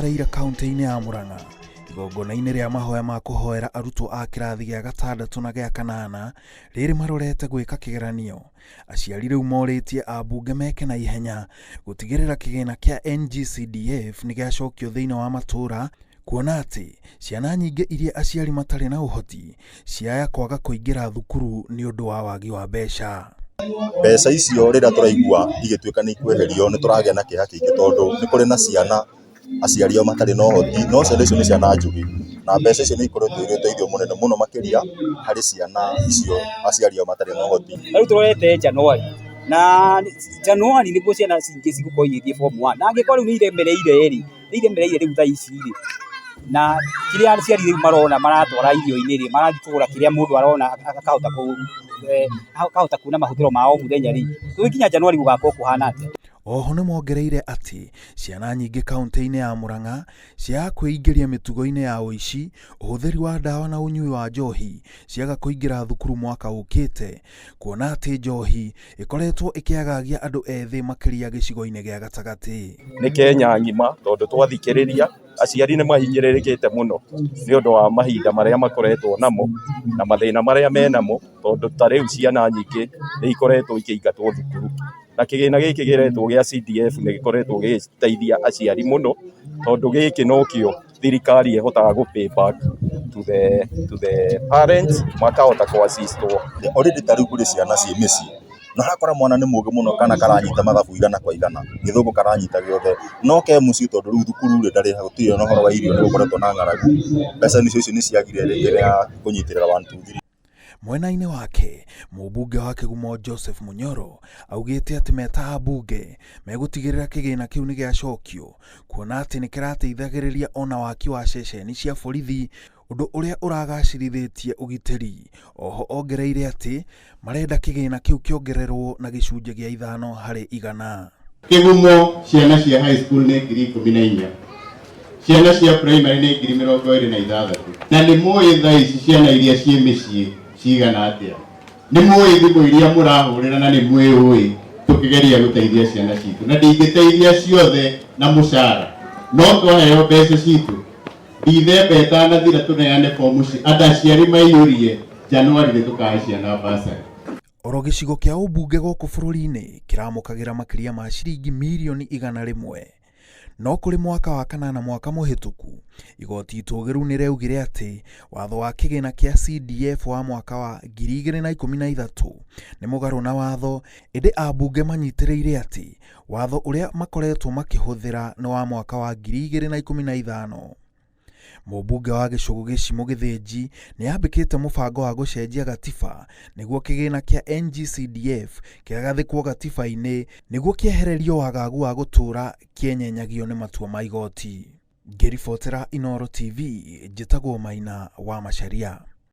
rĩetereire kaunti-inĩ ya Murang'a igongona-inĩ rĩa mahoya ma kũhoera arutwo a kĩrathi gĩa 6 na gĩa 8 rĩrĩ marorete gwĩka kĩgeranio. Aciari rĩu morĩtie ambunge meke na ihenya gũtigĩrĩra kĩgĩna kĩa NG-CDF nĩ gĩacokio thĩinĩ wa matũũra, kuona atĩ ciana nyingĩ iria aciari matarĩ na ũhoti ciaya kwaga kũingĩra thukuru nĩ ũndũ wa wagi wa mbeca. Mbeca icio rĩrĩa tũraigua igĩtuĩka nĩ ikweherio nĩ tũragĩa na kĩeha kĩingĩ, tondũ nĩ kũrĩ na ciana aciari ao matarĩ na ũhoti, no ciana icio nĩ ciana njũgĩ, na mbeca icio nĩ ikoretwo irĩ ũteithio mũnene mũno makĩria harĩ ciana icio aciari ao matarĩ na ũhoti. Rĩu tũrorete Januari, na Januari nĩguo ciana cingĩ cigũkorwo igĩthiĩ form 1, na angĩkorwo rĩu nĩ iremereire rĩu thaa ici rĩ, na kĩrĩa aciari rĩu marona maratwara irio-inĩ rĩ, marathiĩ kũgũra kĩrĩa mũndũ arona akahota kuona mahũthĩro ma o mũthenya rĩ, tũgĩkinya Januari gũgakorwo kũhana atĩa? Oho nĩ mongereire atĩ ciana nyingĩ kaunti-inĩ ya Murang'a ciaga kwĩingĩria mĩtugo-inĩ ya ũici, ũhũthĩri wa ndawa na ũnyui wa njohi ciaga kũingĩra thukuru mwaka ũkĩte, kuona atĩ njohi ĩkoretwo ĩkĩagagia andũ ethĩ makĩria gĩcigo-inĩ gĩa gatagatĩ. Nĩ Kenya ng'ima, tondũ twathikĩrĩria aciari nĩ mahinyĩrĩrĩkĩte mũno nĩ ũndũ wa mahinda marĩa makoretwo namo na mathĩna marĩa menamo, tondũ ta rĩu ciana nyingĩ nĩ ikoretwo ikĩingatwo thukuru, na kĩgĩna gĩkĩ gĩretwo gĩa CDF nĩ gĩkoretwo gĩgĩteithia aciari mũno, tondũ gĩkĩ no kĩo thirikari ĩhotaga gũ-pay back to the parents, makahota kũ-assist-wo. Already ta rĩu kũrĩ ciana ciĩ mĩciĩ, na hakora mwana nĩ mũgĩ mũno kana karanyita mathabu igana kwa igana, gĩthũngũ karanyita gĩothe, no ke mũciĩ tondũ rĩu thukuru rĩ ndarĩ gũtirĩ na ũhoro wa irio nĩ gũkoretwo na ng'aragu, mbeca icio nĩ ciagire rĩngĩ ya kũnyitĩrĩra 1 2 3. Mwena-inĩ wake, mũmbunge wa Kĩgumo Joseph Munyoro augĩte atĩ meta ambunge megũtigĩrĩra kĩgĩna kĩu nĩ gĩacokio, kuona atĩ nĩ kĩrateithagĩrĩria ona waki wa ceceni cia borithi, ũndũ ũrĩa ũragacĩrithĩtie ũgitĩri. Oho ongereire atĩ marenda kĩgĩna kĩu kĩongererwo na gĩcunjĩ gĩa 5 harĩ 100. Kĩgumo ciana cia high school nĩ 14,000, ciana cia primary nĩ 26,000, na nĩ mũĩ thaa ici ciana iria ciĩ mĩciĩ cigana atĩa. Nĩ mũĩ thimũ iria mũrahũrĩra na nĩ mũĩ tũkĩgeria gũteithia ciana citũ, na ndingĩteithia ciothe na mũcara, no twaheo mbeca citũ Dithemba ĩtanathira tũneane fomu ici, andũ aciari maiyũrie, Januari nĩ tũkahe ciana bursary. Oro gĩcigo kĩa ũmbunge gũkũ bũrũri-inĩ kĩramũkagĩra makĩria ma ciringi mirioni 100. No kũrĩ mwaka wa 8 na mwaka mũhĩtũku, igoti itũgĩru nĩ rĩaugire atĩ watho wa kĩgĩna kĩa CDF wa mwaka wa 2013 nĩ mũgarũ na watho, ĩndĩ ambunge manyitĩrĩire atĩ watho ũrĩa makoretwo makĩhũthĩra nĩ wa mwaka wa 2015. Mũmbunge wa gĩcũgũ Gĩcimũ Gĩthĩnji nĩ ambĩkĩte mũbango wa gũcenjia gatiba nĩguo kĩgĩna kĩa NG-CDF kĩagathĩkwo gatiba-inĩ nĩguo kĩehererio wagagu wa gũtũũra kĩenyenyagio nĩ matua ma igoti. Ngĩribotera Inooro TV, njĩtagwo Maina wa Macharia.